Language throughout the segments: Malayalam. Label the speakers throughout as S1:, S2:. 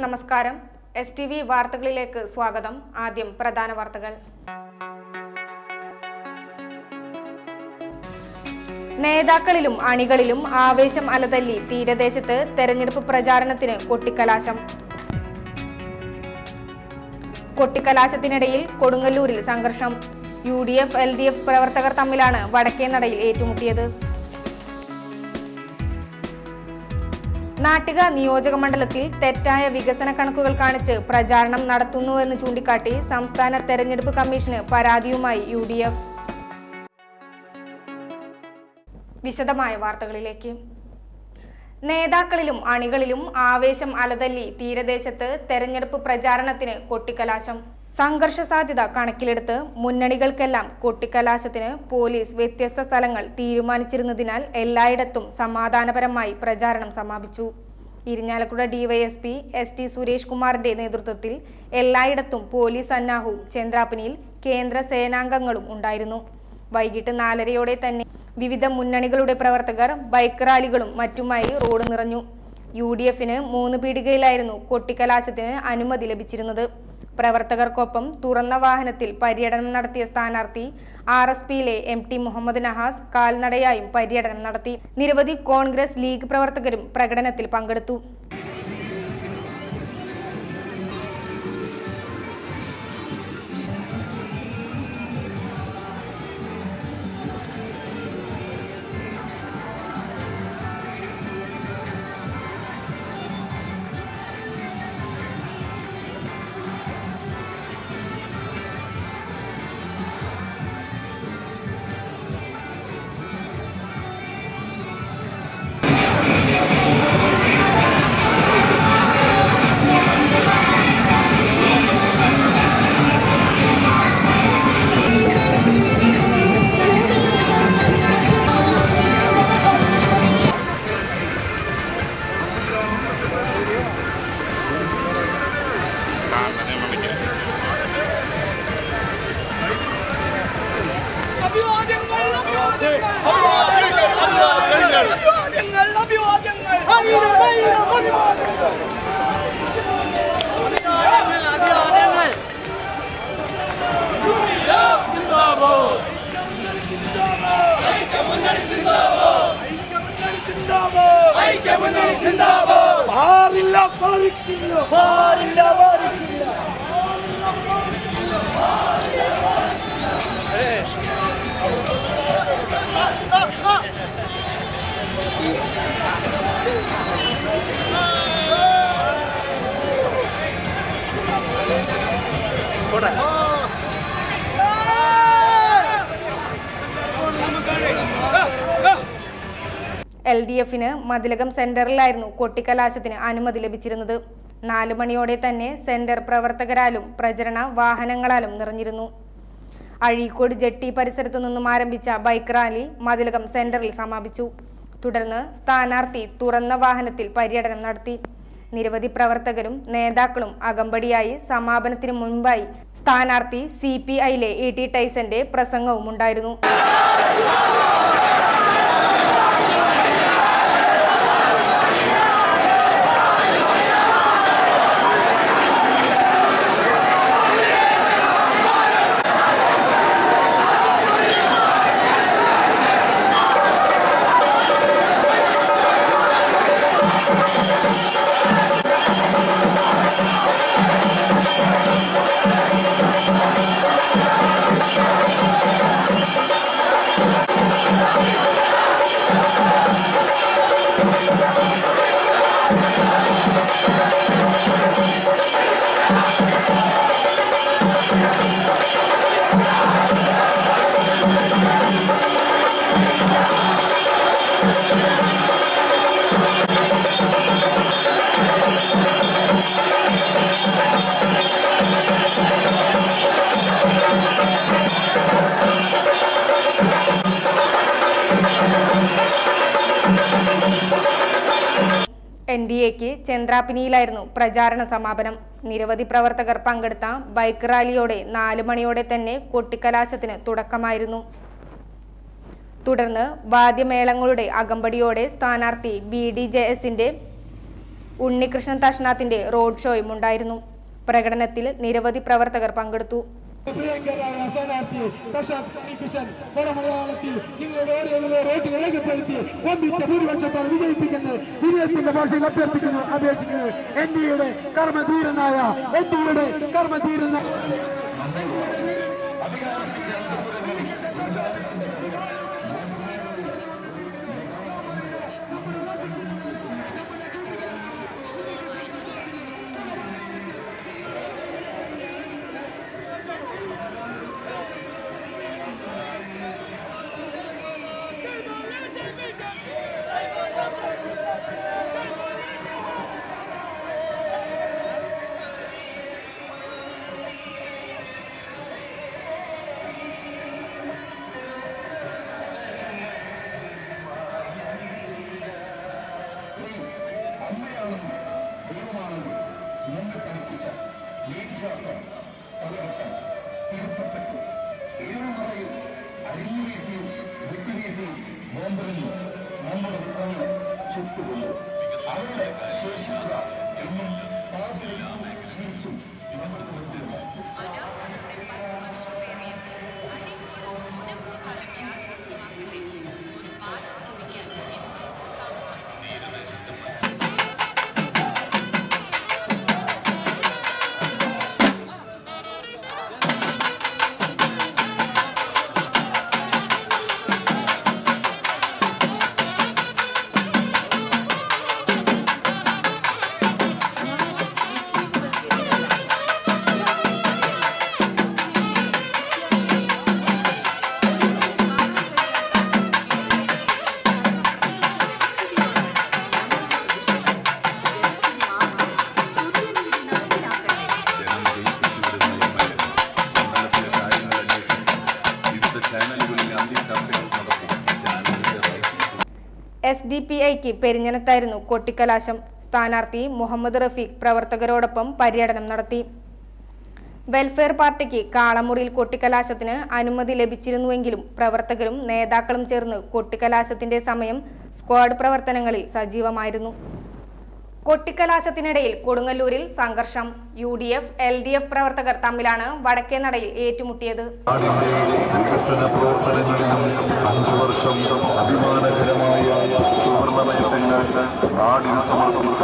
S1: നമസ്കാരം. STV വാർത്തകളിലേക്ക് സ്വാഗതം. ആദ്യം പ്രധാന വാർത്തകൾ. നേതാക്കളിലും അണികളിലും ആവേശം അലതല്ലി തീരദേശത്ത് തെരഞ്ഞെടുപ്പ് പ്രചാരണത്തിന് കൊട്ടിക്കലാശം. കൊട്ടിക്കലാശത്തിനിടയിൽ കൊടുങ്ങല്ലൂരിൽ സംഘർഷം. UDF LDF പ്രവർത്തകർ തമ്മിലാണ് വടക്കേനടയിൽ ഏറ്റുമുട്ടിയത്. നാട്ടിക നിയോജക മണ്ഡലത്തിൽ തെറ്റായ വികസന കണക്കുകൾ കാണിച്ച് പ്രചാരണം നടത്തുന്നുവെന്ന് ചൂണ്ടിക്കാട്ടി സംസ്ഥാന തെരഞ്ഞെടുപ്പ് കമ്മീഷന് പരാതിയുമായി UDF. വിശദമായ വാർത്തകളിലേക്ക്. നേതാക്കളിലും അണികളിലും ആവേശം അലതല്ലി തീരദേശത്ത് തെരഞ്ഞെടുപ്പ് പ്രചാരണത്തിന് കൊട്ടിക്കലാശം. സംഘർഷ സാധ്യത കണക്കിലെടുത്ത് മുന്നണികൾക്കെല്ലാം കൊട്ടിക്കലാശത്തിന് പോലീസ് വ്യത്യസ്ത സ്ഥലങ്ങൾ തീരുമാനിച്ചിരുന്നതിനാൽ എല്ലായിടത്തും സമാധാനപരമായി പ്രചാരണം സമാപിച്ചു. ഇരിഞ്ഞാലക്കുട DYSP ST സുരേഷ് കുമാറിന്റെ നേതൃത്വത്തിൽ എല്ലായിടത്തും പോലീസ് സന്നാഹവും ചന്ദ്രാപ്പനിയിൽ കേന്ദ്ര സേനാംഗങ്ങളും ഉണ്ടായിരുന്നു. വൈകിട്ട് 4:30 തന്നെ വിവിധ മുന്നണികളുടെ പ്രവർത്തകർ ബൈക്ക് റാലികളും മറ്റുമായി റോഡ് നിറഞ്ഞു. UDFന് 3 പീടികയിലായിരുന്നു കൊട്ടിക്കലാശത്തിന് അനുമതി ലഭിച്ചിരുന്നത്. പ്രവർത്തകർക്കൊപ്പം തുറന്ന വാഹനത്തിൽ പര്യടനം നടത്തിയ സ്ഥാനാർത്ഥി RSPയിലെ MT മുഹമ്മദ് നഹാസ് കാൽനടയായും പര്യടനം നടത്തി. നിരവധി കോൺഗ്രസ് ലീഗ് പ്രവർത്തകരും പ്രകടനത്തിൽ പങ്കെടുത്തു. LDFന് മതിലകം സെന്ററിലായിരുന്നു കൊട്ടിക്കലാശത്തിന് അനുമതി ലഭിച്ചിരുന്നത്. 4 മണിയോടെ തന്നെ സെന്റർ പ്രവർത്തകരാലും പ്രചരണ വാഹനങ്ങളാലും നിറഞ്ഞിരുന്നു. അഴീക്കോട് ജെട്ടി പരിസരത്തു നിന്നും ആരംഭിച്ച ബൈക്ക് റാലി മതിലകം സെന്ററിൽ സമാപിച്ചു. തുടർന്ന് സ്ഥാനാർത്ഥി തുറന്ന വാഹനത്തിൽ പര്യടനം നടത്തി. നിരവധി പ്രവർത്തകരും നേതാക്കളും അകമ്പടിയായി. സമാപനത്തിന് മുൻപായി സ്ഥാനാർത്ഥി CPIയിലെ ET ടൈസന്റെ പ്രസംഗവും ഉണ്ടായിരുന്നു. NDAക്ക് ചന്ദ്രാപ്പിനിയിലായിരുന്നു പ്രചാരണ സമാപനം. നിരവധി പ്രവർത്തകർ പങ്കെടുത്ത ബൈക്ക് റാലിയോടെ 4 മണിയോടെ തന്നെ കൊട്ടിക്കലാശത്തിന് തുടക്കമായിരുന്നു. തുടർന്ന് വാദ്യമേളങ്ങളുടെ അകമ്പടിയോടെ സ്ഥാനാർത്ഥി BDJSന്റെ ഉണ്ണികൃഷ്ണൻ തഷ്നാത്തിന്റെ റോഡ് ഷോയും ഉണ്ടായിരുന്നു. പ്രകടനത്തിൽ നിരവധി പ്രവർത്തകർ പങ്കെടുത്തു.
S2: പ്രിയങ്കരായ സ്ഥാനാർത്ഥി ഉണ്ണികൃഷ്ണൻ മലയാളത്തിൽ നിങ്ങളുടെ ഓരോ റേറ്റ് രേഖപ്പെടുത്തി വമ്പിച്ച ഭൂരിപക്ഷത്തോടെ വിജയിപ്പിക്കുന്നു. വിജയത്തിന്റെ ഭാഷയിൽ അപേക്ഷിക്കുന്നു. എൻഡിയുടെ കർമ്മധീരനായ
S1: SDPIക്ക് പെരിഞ്ഞനത്തായിരുന്നു കൊട്ടിക്കലാശം. സ്ഥാനാർത്ഥി മുഹമ്മദ് റഫീഖ് പ്രവർത്തകരോടൊപ്പം പര്യടനം നടത്തി. വെൽഫെയർ പാർട്ടിക്ക് കാളമുറിയിൽ കൊട്ടിക്കലാശത്തിന് അനുമതി ലഭിച്ചിരുന്നുവെങ്കിലും പ്രവർത്തകരും നേതാക്കളും ചേർന്ന് കൊട്ടിക്കലാശത്തിന്റെ സമയം സ്ക്വാഡ് പ്രവർത്തനങ്ങളിൽ സജീവമായിരുന്നു. കൊട്ടിക്കലാശത്തിനിടയിൽ കൊടുങ്ങല്ലൂരിൽ സംഘർഷം. UDF, LDF പ്രവർത്തകർ തമ്മിലാണ് വടക്കേനടയിൽ ഏറ്റുമുട്ടിയത്.
S3: വികസന പ്രവർത്തനങ്ങളിലും 5 വർഷം അഭിമാനകരമായ സുവർണമയത്തിന് നാടിന് സമർപ്പിച്ച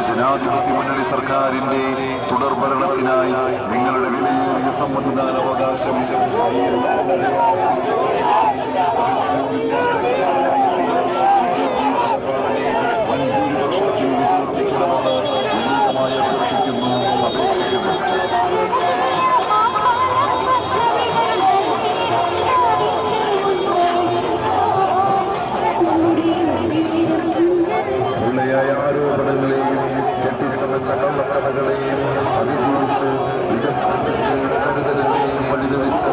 S3: ജനാധിപത്യ മുന്നണി സർക്കാരിന്റെ തുടർഭരണത്തിനായി നിങ്ങളുടെ വിലയേറിയ സമ്മതിദാനാവകാശം ആരോപണങ്ങളെയും കെട്ടിച്ചമച്ച കള്ളക്കഥകളെയും അതിജീവിച്ച് വികസനത്തിന്റെ കരുതലിനെയും വഴിതെളിച്ച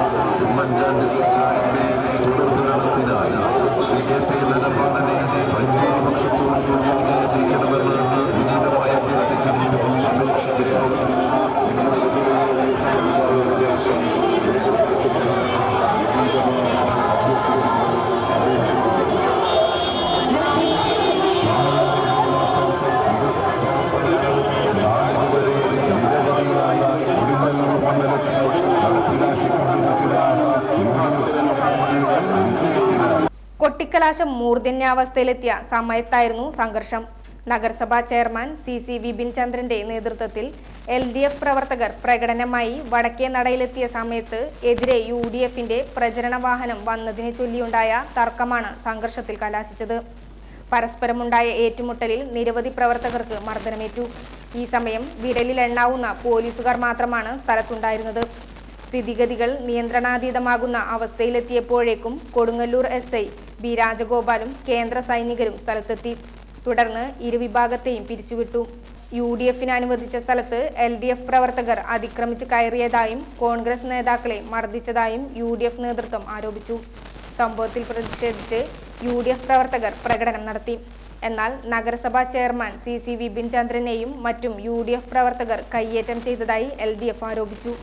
S3: ഉമ്മൻചാണ്ടി സർക്കാരിന്റെ തുടർഭരണത്തിനായി ശ്രീ KP ധനപാലനെ ഭൂരിപക്ഷത്തോടുകൂടി വിജയിപ്പിക്കണമെന്ന് വിനീതമായ അഭ്യർത്ഥിക്കുന്നു.
S1: കൊട്ടിക്കലാശം മൂർധന്യാവസ്ഥയിലെത്തിയ സമയത്തായിരുന്നു സംഘർഷം. നഗരസഭാ ചെയർമാൻ CC വിപിൻ ചന്ദ്രന്റെ നേതൃത്വത്തിൽ LDF പ്രവർത്തകർ പ്രകടനമായി വടക്കേ നടയിലെത്തിയ സമയത്ത് എതിരെ UDFന്റെ പ്രചരണ വാഹനം വന്നതിനെ ചൊല്ലിയുണ്ടായ തർക്കമാണ് സംഘർഷത്തിൽ കലാശിച്ചത്. പരസ്പരമുണ്ടായ ഏറ്റുമുട്ടലിൽ നിരവധി പ്രവർത്തകർക്ക് മർദ്ദനമേറ്റു. ഈ സമയം വിരലിലെണ്ണാവുന്ന പോലീസുകാർ മാത്രമാണ് സ്ഥലത്തുണ്ടായിരുന്നത്. സ്ഥിതിഗതികൾ നിയന്ത്രണാതീതമാകുന്ന അവസ്ഥയിലെത്തിയപ്പോഴേക്കും കൊടുങ്ങല്ലൂർ SI B രാജഗോപാലും കേന്ദ്ര സൈനികരും സ്ഥലത്തെത്തി. തുടർന്ന് ഇരുവിഭാഗത്തെയും പിരിച്ചുവിട്ടു. UDFന് അനുവദിച്ച സ്ഥലത്ത് LDF പ്രവർത്തകർ അതിക്രമിച്ച് കയറിയതായും കോൺഗ്രസ് നേതാക്കളെ മർദ്ദിച്ചതായും UDF നേതൃത്വം ആരോപിച്ചു. സംഭവത്തിൽ പ്രതിഷേധിച്ച് UDF പ്രവർത്തകർ പ്രകടനം നടത്തി. എന്നാൽ നഗരസഭാ ചെയർമാൻ CC വിപിൻ ചന്ദ്രനെയും മറ്റും UDF പ്രവർത്തകർ കയ്യേറ്റം ചെയ്തതായി LDF ആരോപിച്ചു.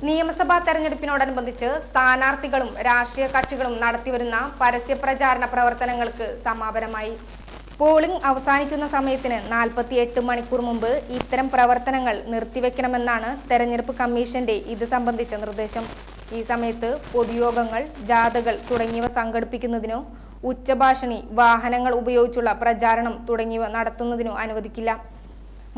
S1: നിയമസഭാ തെരഞ്ഞെടുപ്പിനോടനുബന്ധിച്ച് സ്ഥാനാർത്ഥികളും രാഷ്ട്രീയ കക്ഷികളും നടത്തിവരുന്ന പരസ്യ പ്രചാരണ പ്രവർത്തനങ്ങൾക്ക് സമാപനമായി. പോളിംഗ് അവസാനിക്കുന്ന സമയത്തിന് 48 മണിക്കൂർ മുമ്പ് ഇത്തരം പ്രവർത്തനങ്ങൾ നിർത്തിവെക്കണമെന്നാണ് തെരഞ്ഞെടുപ്പ് കമ്മീഷന്റെ ഇത് സംബന്ധിച്ച നിർദ്ദേശം. ഈ സമയത്ത് പൊതുയോഗങ്ങൾ, ജാഥകൾ തുടങ്ങിയവ സംഘടിപ്പിക്കുന്നതിനോ ഉച്ചഭാഷണി, വാഹനങ്ങൾ ഉപയോഗിച്ചുള്ള പ്രചാരണം തുടങ്ങിയവ നടത്തുന്നതിനോ അനുവദിക്കില്ല.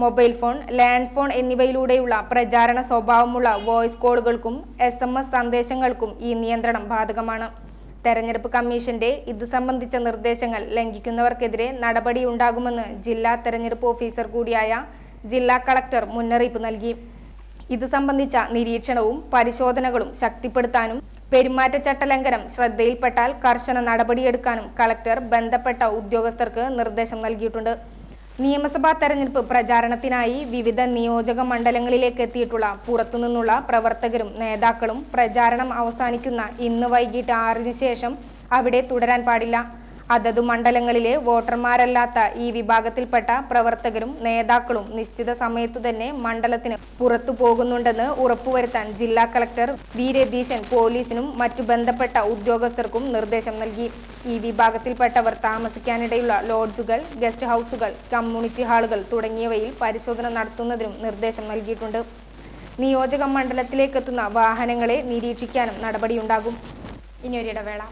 S1: മൊബൈൽ ഫോൺ, ലാൻഡ് ഫോൺ എന്നിവയിലൂടെയുള്ള പ്രചാരണ സ്വഭാവമുള്ള വോയിസ് കോളുകൾക്കും SMS സന്ദേശങ്ങൾക്കും ഈ നിയന്ത്രണം ബാധകമാണ്. തെരഞ്ഞെടുപ്പ് കമ്മീഷന്റെ ഇത് സംബന്ധിച്ച നിർദ്ദേശങ്ങൾ ലംഘിക്കുന്നവർക്കെതിരെ നടപടിയുണ്ടാകുമെന്ന് ജില്ലാ തെരഞ്ഞെടുപ്പ് ഓഫീസർ കൂടിയായ ജില്ലാ കളക്ടർ മുന്നറിയിപ്പ് നൽകി. ഇത് സംബന്ധിച്ച നിരീക്ഷണവും പരിശോധനകളും ശക്തിപ്പെടുത്താനും പെരുമാറ്റച്ചട്ട ലംഘനം ശ്രദ്ധയിൽപ്പെട്ടാൽ കർശന നടപടിയെടുക്കാനും കളക്ടർ ബന്ധപ്പെട്ട ഉദ്യോഗസ്ഥർക്ക് നിർദ്ദേശം നൽകിയിട്ടുണ്ട്. നിയമസഭാ തെരഞ്ഞെടുപ്പ് പ്രചാരണത്തിനായി വിവിധ നിയോജക മണ്ഡലങ്ങളിലേക്ക് എത്തിയിട്ടുള്ള പുറത്തുനിന്നുള്ള പ്രവർത്തകരും നേതാക്കളും പ്രചാരണം അവസാനിക്കുന്ന ഇന്ന് വൈകിട്ട് 6-ന് ശേഷം അവിടെ തുടരാൻ പാടില്ല. അതതു മണ്ഡലങ്ങളിലെ വോട്ടർമാരല്ലാത്ത ഈ വിഭാഗത്തിൽപ്പെട്ട പ്രവർത്തകരും നേതാക്കളും നിശ്ചിത സമയത്തു തന്നെ മണ്ഡലത്തിന് പുറത്തു പോകുന്നുണ്ടെന്ന് ഉറപ്പുവരുത്താൻ ജില്ലാ കളക്ടർ വി. രതീശൻ പോലീസിനും മറ്റു ബന്ധപ്പെട്ട ഉദ്യോഗസ്ഥർക്കും നിർദ്ദേശം നൽകി. ഈ വിഭാഗത്തിൽപ്പെട്ടവർ താമസിക്കാനിടയുള്ള ലോഡ്ജുകൾ, ഗസ്റ്റ് ഹൗസുകൾ, കമ്മ്യൂണിറ്റി ഹാളുകൾ തുടങ്ങിയവയിൽ പരിശോധന നടത്തുന്നതിനും നിർദ്ദേശം നൽകിയിട്ടുണ്ട്. നിയോജക മണ്ഡലത്തിലേക്കെത്തുന്ന വാഹനങ്ങളെ നിരീക്ഷിക്കാനും നടപടിയുണ്ടാകും. ഇനിയൊരിടവേള.